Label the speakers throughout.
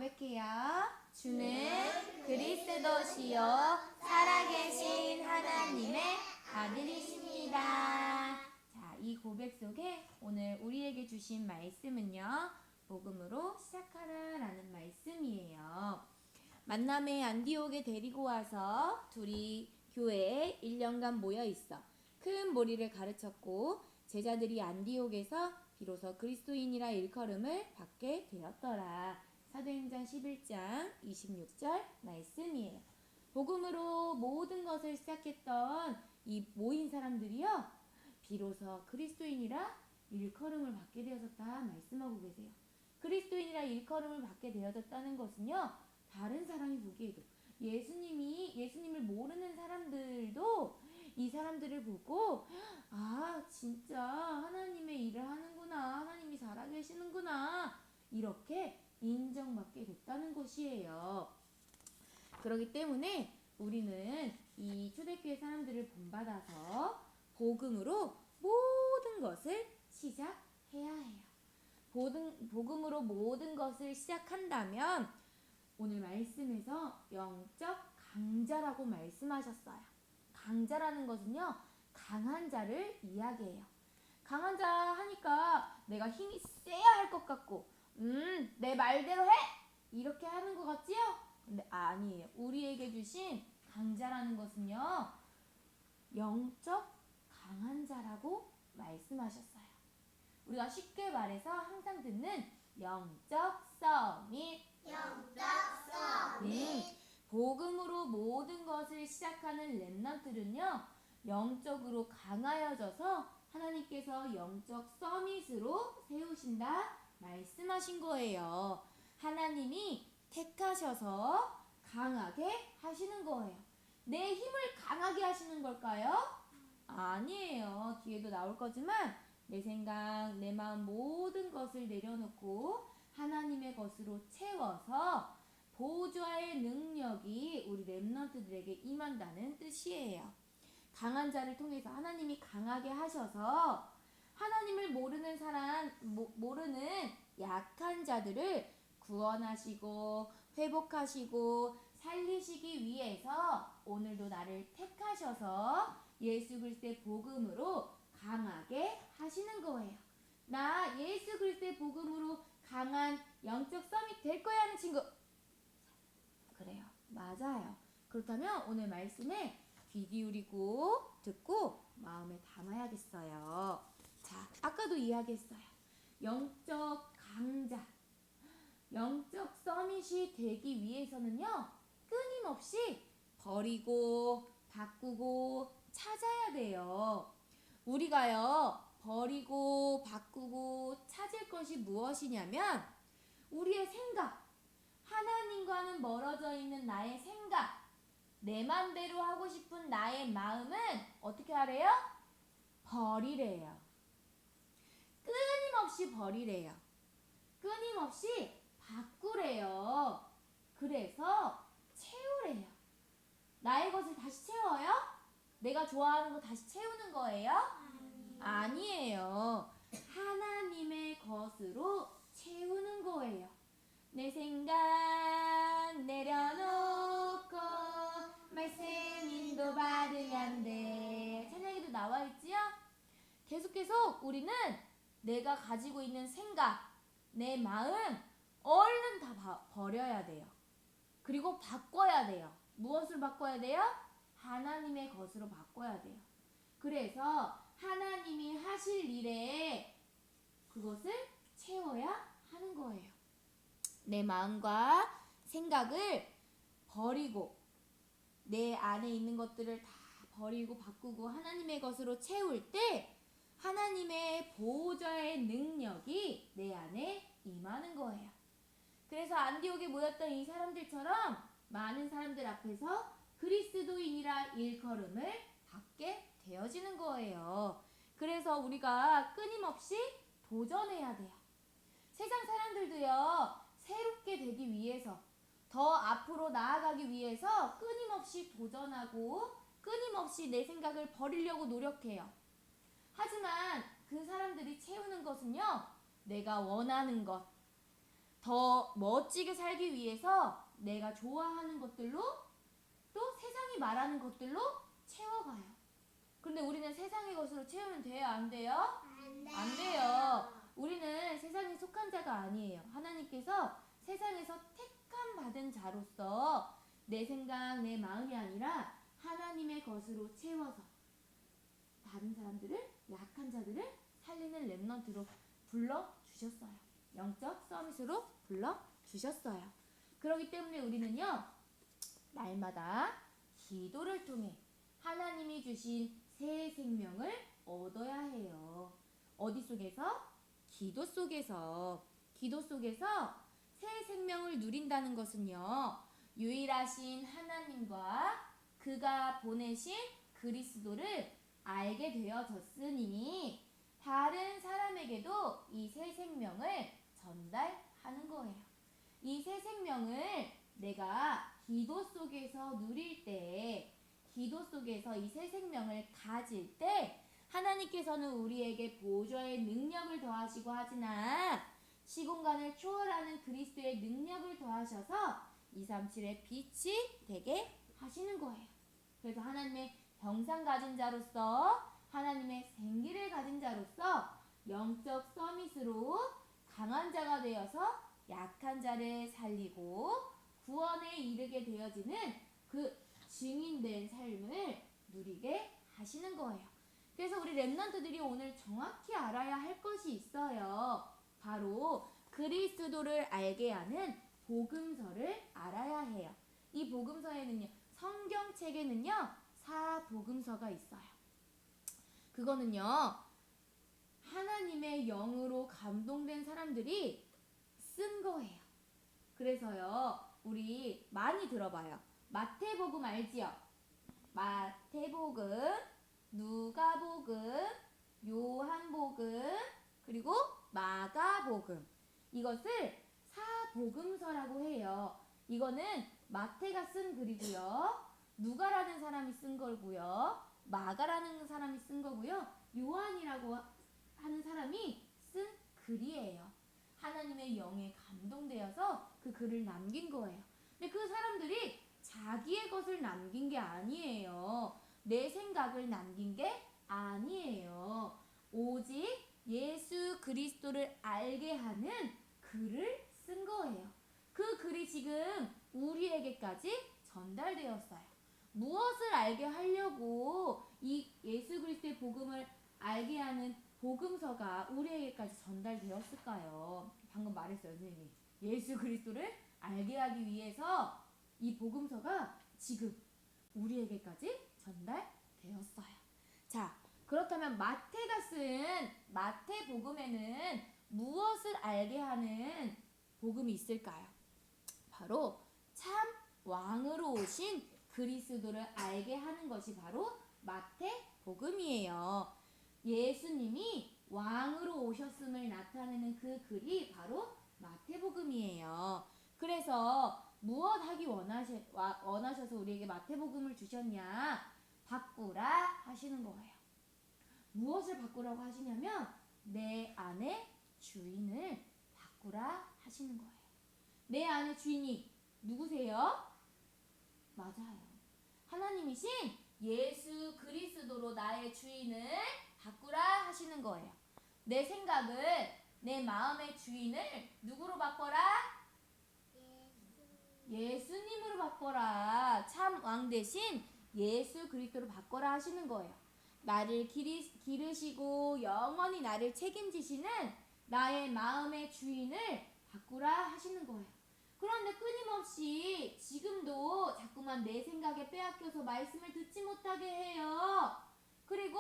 Speaker 1: 고백해요. 주는 그리스도시요 살아계신 하나님의 아들이십니다. 자, 이 고백 속에 오늘 우리에게 주신 말씀은요, 복음으로 시작하라라는 말씀이에요. 만남의 안디옥에 데리고 와서 둘이 교회에 1년간 모여 있어 큰 무리를 가르쳤고, 제자들이 안디옥에서 비로소 그리스도인이라 일컬음을 받게 되었더라. 사도행전 11장 26절 말씀이에요. 복음으로 모든 것을 시작했던 이 모인 사람들이요, 비로소 그리스도인이라 일컬음을 받게 되어졌다 말씀하고 계세요. 그리스도인이라 일컬음을 받게 되어졌다는 것은요, 다른 사람이 보기에도 예수님을 모르는 사람들도 이 사람들을 보고, 아, 진짜 하나님의 일을 하는구나, 하나님이 살아계시는구나, 이렇게 인정받게 됐다는 것이에요. 그렇기 때문에 우리는 이 초대교회 사람들을 본받아서 복음으로 모든 것을 시작해야 해요. 복음으로 모든 것을 시작한다면 오늘 말씀에서 영적 강자라고 말씀하셨어요. 강자라는 것은요, 강한 자를 이야기해요. 강한 자 하니까 내가 힘이 세야 할 것 같고, 내 말대로 해! 이렇게 하는 것 같지요? 근데 아니에요. 우리에게 주신 강자라는 것은요, 영적 강한 자라고 말씀하셨어요. 우리가 쉽게 말해서 항상 듣는 영적 서밋. 복음으로 모든 것을 시작하는 렘넌트는요, 영적으로 강하여져서 하나님께서 영적 서밋으로 세우신다 말씀하신 거예요. 하나님이 택하셔서 강하게 하시는 거예요. 내 힘을 강하게 하시는 걸까요? 아니에요. 뒤에도 나올 거지만 내 생각, 내 마음 모든 것을 내려놓고 하나님의 것으로 채워서 보좌의 능력이 우리 렘넌트들에게 임한다는 뜻이에요. 강한 자를 통해서 하나님이 강하게 하셔서 하나님을 모르는 모르는 약한 자들을 구원하시고 회복하시고 살리시기 위해서 오늘도 나를 택하셔서 예수 그리스도의 복음으로 강하게 하시는 거예요. 나 예수 그리스도의 복음으로 강한 영적 서밋 될 거야 하는 친구. 그래요. 맞아요. 그렇다면 오늘 말씀에 귀 기울이고 듣고 마음에 담아야겠어요. 자, 아까도 이야기했어요. 영적 강자, 영적 서밋이 되기 위해서는요, 끊임없이 버리고 바꾸고 찾아야 돼요. 우리가요, 버리고 바꾸고 찾을 것이 무엇이냐면 우리의 생각, 하나님과는 멀어져 있는 나의 생각, 내 맘대로 하고 싶은 나의 마음은 어떻게 하래요? 버리래요. 끊임없이 버리래요. 끊임없이 바꾸래요. 그래서 채우래요. 나의 것을 다시 채워요? 내가 좋아하는 거 다시 채우는 거예요? 아니에요. 하나님의 것으로 채우는 거예요. 내 생각 내려놓고 말씀 인도 받으면 돼. 찬양에도 나와 있지요? 계속 우리는 내가 가지고 있는 생각, 내 마음 얼른 다 버려야 돼요. 그리고 바꿔야 돼요. 무엇을 바꿔야 돼요? 하나님의 것으로 바꿔야 돼요. 그래서 하나님이 하실 일에 그것을 채워야 하는 거예요. 내 마음과 생각을 버리고 내 안에 있는 것들을 다 버리고 바꾸고 하나님의 것으로 채울 때 하나님의 보호자의 능력이 내 안에 임하는 거예요. 그래서 안디옥에 모였던 이 사람들처럼 많은 사람들 앞에서 그리스도인이라 일컬음을 받게 되어지는 거예요. 그래서 우리가 끊임없이 도전해야 돼요. 세상 사람들도요, 새롭게 되기 위해서, 더 앞으로 나아가기 위해서 끊임없이 도전하고 끊임없이 내 생각을 버리려고 노력해요. 하지만 그 사람들이 채우는 것은요, 내가 원하는 것, 더 멋지게 살기 위해서 내가 좋아하는 것들로 또 세상이 말하는 것들로 채워가요. 그런데 우리는 세상의 것으로 채우면 돼요? 안 돼요? 안 돼요. 우리는 세상에 속한 자가 아니에요. 하나님께서 세상에서 택함 받은 자로서 내 생각, 내 마음이 아니라 하나님의 것으로 채워서 다른 사람들을, 약한 자들을 살리는 렘넌트로 불러주셨어요. 영적 서밋으로 불러주셨어요. 그렇기 때문에 우리는요, 날마다 기도를 통해 하나님이 주신 새 생명을 얻어야 해요. 어디 속에서? 기도 속에서. 기도 속에서 새 생명을 누린다는 것은요, 유일하신 하나님과 그가 보내신 그리스도를 알게 되어졌으니 다른 사람에게도 이 새 생명을 전달하는 거예요. 이 새 생명을 내가 기도 속에서 누릴 때, 기도 속에서 이 새 생명을 가질 때 하나님께서는 우리에게 보좌의 능력을 더하시고 하지나 시공간을 초월하는 그리스도의 능력을 더하셔서 237의 빛이 되게 하시는 거예요. 그래서 하나님의 형상 가진 자로서, 하나님의 생기를 가진 자로서 영적 서밋으로 강한 자가 되어서 약한 자를 살리고 구원에 이르게 되어지는 그 증인된 삶을 누리게 하시는 거예요. 그래서 우리 렘넌트들이 오늘 정확히 알아야 할 것이 있어요. 바로 그리스도를 알게 하는 복음서를 알아야 해요. 이 복음서에는요, 성경책에는요, 사복음서가 있어요. 그거는요, 하나님의 영으로 감동된 사람들이 쓴 거예요. 그래서요, 우리 많이 들어봐요. 마태복음 알지요? 마태복음, 누가복음, 요한복음, 그리고 마가복음. 이것을 사복음서라고 해요. 이거는 마태가 쓴 글이고요. 누가라는 사람이 쓴 거고요. 마가라는 사람이 쓴 거고요. 요한이라고 하는 사람이 쓴 글이에요. 하나님의 영에 감동되어서 그 글을 남긴 거예요. 근데 그 사람들이 자기의 것을 남긴 게 아니에요. 내 생각을 남긴 게 아니에요. 오직 예수 그리스도를 알게 하는 글을 쓴 거예요. 그 글이 지금 우리에게까지 전달되었어요. 무엇을 알게 하려고 이 예수 그리스도의 복음을 알게 하는 복음서가 우리에게까지 전달되었을까요? 방금 말했어요, 선생님이. 예수 그리스도를 알게 하기 위해서 이 복음서가 지금 우리에게까지 전달되었어요. 자, 그렇다면 마태가 쓴 마태복음에는 무엇을 알게 하는 복음이 있을까요? 바로 참 왕으로 오신 그리스도를 알게 하는 것이 바로 마태복음이에요. 예수님이 왕으로 오셨음을 나타내는 그 글이 바로 마태복음이에요. 그래서 무엇 하기 원하셔서 우리에게 마태복음을 주셨냐? 바꾸라 하시는 거예요. 무엇을 바꾸라고 하시냐면 내 안의 주인을 바꾸라 하시는 거예요. 내 안의 주인이 누구세요? 맞아요. 하나님이신 예수 그리스도로 나의 주인을 바꾸라 하시는 거예요. 내 생각을, 내 마음의 주인을 누구로 바꿔라? 예수님으로 바꿔라. 참 왕 대신 예수 그리스도로 바꿔라 하시는 거예요. 나를 기르시고 영원히 나를 책임지시는 나의 마음의 주인을 바꾸라 하시는 거예요. 그런데 끊임없이 지금도 자꾸만 내 생각에 빼앗겨서 말씀을 듣지 못하게 해요. 그리고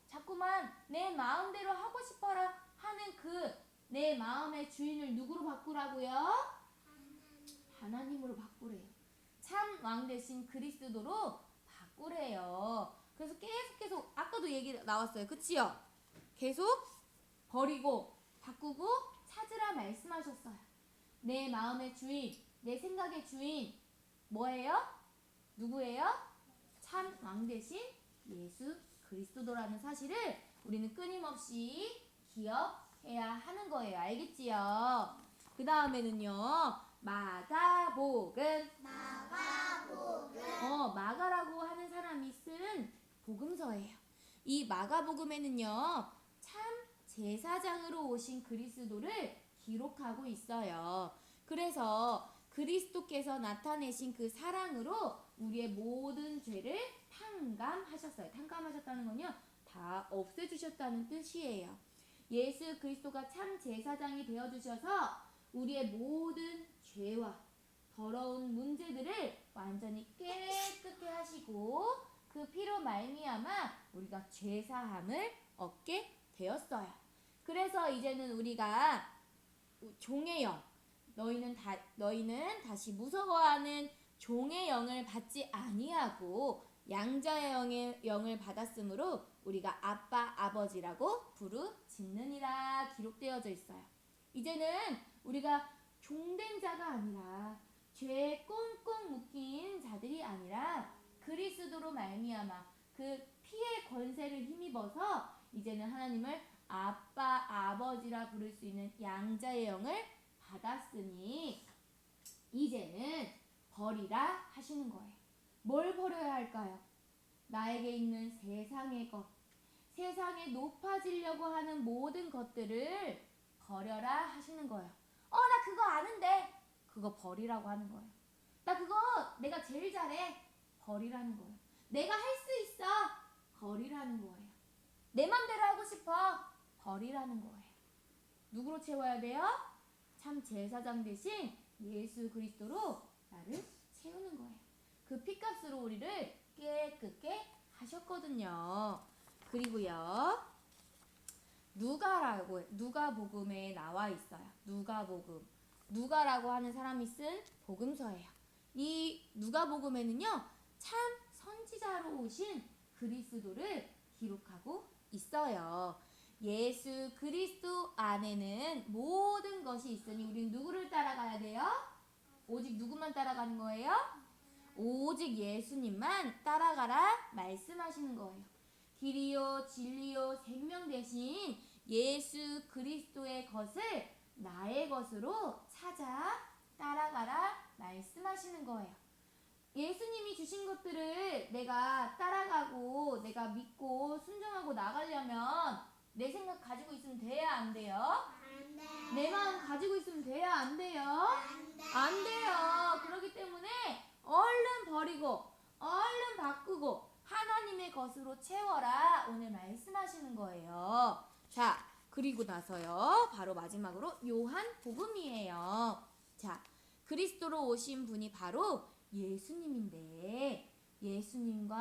Speaker 1: 자꾸만 내 마음대로 하고 싶어라 하는 그 내 마음의 주인을 누구로 바꾸라고요? 하나님으로 바꾸래요. 참 왕 대신 그리스도로 바꾸래요. 그래서 계속 아까도 얘기 나왔어요. 그치요? 계속 버리고 바꾸고 찾으라 말씀하셨어요. 내 마음의 주인, 내 생각의 주인 뭐예요? 누구예요? 참 왕 대신 예수 그리스도라는 사실을 우리는 끊임없이 기억해야 하는 거예요. 알겠지요? 그 다음에는요. 마가복음. 마가라고 하는 사람이 쓴 복음서예요. 이 마가복음에는요. 참 제사장으로 오신 그리스도를 기록하고 있어요. 그래서 그리스도께서 나타내신 그 사랑으로 우리의 모든 죄를 탕감하셨어요. 탕감하셨다는 건요. 다 없애주셨다는 뜻이에요. 예수 그리스도가 참 제사장이 되어주셔서 우리의 모든 죄와 더러운 문제들을 완전히 깨끗게 하시고 그 피로 말미암아 우리가 죄사함을 얻게 되었어요. 그래서 이제는 우리가 종의 영, 너희는 다시 무서워하는 종의 영을 받지 아니하고 양자의 영을 받았으므로 우리가 아빠 아버지라고 부르짖느니라 기록되어져 있어요. 이제는 우리가 종된 자가 아니라 죄에 꽁꽁 묶인 자들이 아니라 그리스도로 말미암아 그 피의 권세를 힘입어서 이제는 하나님을 아빠 아버지라 부를 수 있는 양자의 영을 받았으니 이제는 버리라 하시는 거예요. 뭘 버려야 할까요? 나에게 있는 세상의 것, 세상에 높아지려고 하는 모든 것들을 버려라 하시는 거예요. 나 그거 아는데 그거 버리라고 하는 거예요. 나 그거 내가 제일 잘해 버리라는 거예요. 내가 할 수 있어 버리라는 거예요. 내 맘대로 하고 싶어 버리라는 거예요. 누구로 채워야 돼요? 참 제사장 대신 예수 그리스도로 나를 채우는 거예요. 그 피값으로 우리를 깨끗게 하셨거든요. 그리고요. 누가복음에 나와 있어요. 누가복음. 누가라고 하는 사람이 쓴 복음서예요. 이 누가복음에는요. 참 선지자로 오신 그리스도를 기록하고 있어요. 예수 그리스도 안에는 모든 것이 있으니 우리는 누구를 따라가야 돼요? 오직 누구만 따라가는 거예요? 오직 예수님만 따라가라 말씀하시는 거예요. 길이요 진리요 생명 대신 예수 그리스도의 것을 나의 것으로 찾아 따라가라 말씀하시는 거예요. 예수님이 주신 것들을 내가 따라가고 내가 믿고 순종하고 나가려면 내 생각 가지고 있으면 돼야 안 돼요?
Speaker 2: 안 돼.
Speaker 1: 내 마음 가지고 있으면 돼야 안 돼요?
Speaker 2: 안 돼.
Speaker 1: 안 돼요. 그렇기 때문에 얼른 버리고 얼른 바꾸고 하나님의 것으로 채워라 오늘 말씀하시는 거예요. 자, 그리고 나서요. 바로 마지막으로 요한복음이에요. 자, 그리스도로 오신 분이 바로 예수님인데 예수님과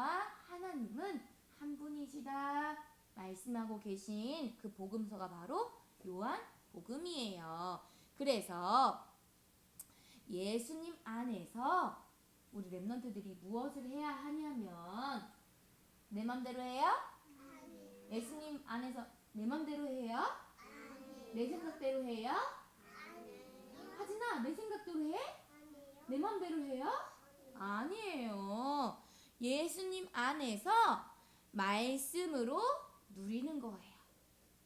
Speaker 1: 하나님은 한 분이시다 말씀하고 계신 그 복음서가 바로 요한복음이에요. 그래서 예수님 안에서 우리 랩런트들이 무엇을 해야 하냐면 내 맘대로 해요?
Speaker 2: 아니.
Speaker 1: 예수님 안에서 내 맘대로 해요?
Speaker 2: 아니.
Speaker 1: 내 생각대로 해요?
Speaker 2: 아니.
Speaker 1: 하진아 내 생각대로 해?
Speaker 2: 아니요.
Speaker 1: 내 맘대로 해요? 아니에요. 예수님 안에서 말씀으로 누리는 거예요.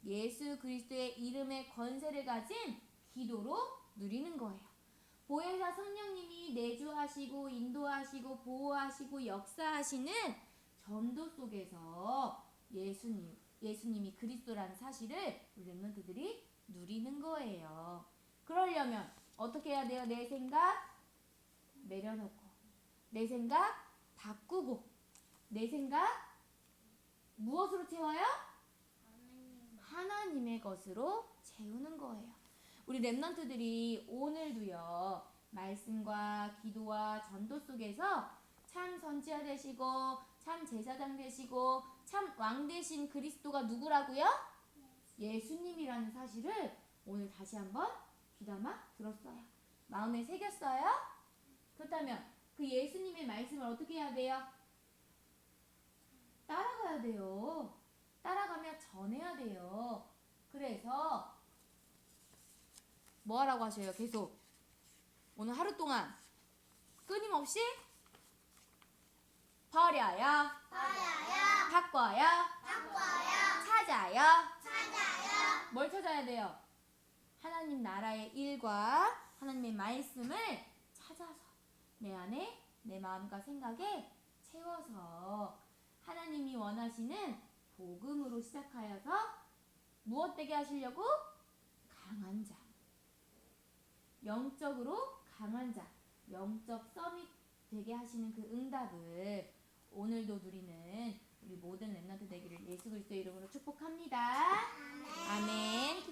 Speaker 1: 예수 그리스도의 이름의 권세를 가진 기도로 누리는 거예요. 보혜사 성령님이 내주하시고 인도하시고 보호하시고 역사하시는 전도 속에서 예수님이 그리스도라는 사실을 우리 랩런트들이 누리는 거예요. 그러려면 어떻게 해야 돼요? 내 생각 내려놓고 내 생각 바꾸고 내 생각 무엇으로 채워요? 하나님의 것으로 채우는 거예요. 우리 랩런트들이 오늘도요. 말씀과 기도와 전도 속에서 참 선지자 되시고 참 제사장 되시고 참 왕 되신 그리스도가 누구라고요? 예수님이라는 사실을 오늘 다시 한번 귀담아 들었어요. 마음에 새겼어요? 그렇다면 그 예수님의 말씀을 어떻게 해야 돼요? 따라가야 돼요. 따라가며 전해야 돼요. 그래서 뭐 하라고 하셔요? 계속 오늘 하루 동안 끊임없이 버려요. 바꿔요. 찾아요. 뭘 찾아야 돼요? 하나님 나라의 일과 하나님의 말씀을 찾아서 내 안에 내 마음과 생각에 채워서 하나님이 원하시는 복음으로 시작하여서 무엇 되게 하시려고? 강한 자. 영적으로 강한 자. 영적 썸이 되게 하시는 그 응답을 오늘도 누리는 우리 모든 렘넌트 되기를 예수 그리스도의 이름으로 축복합니다. 아멘.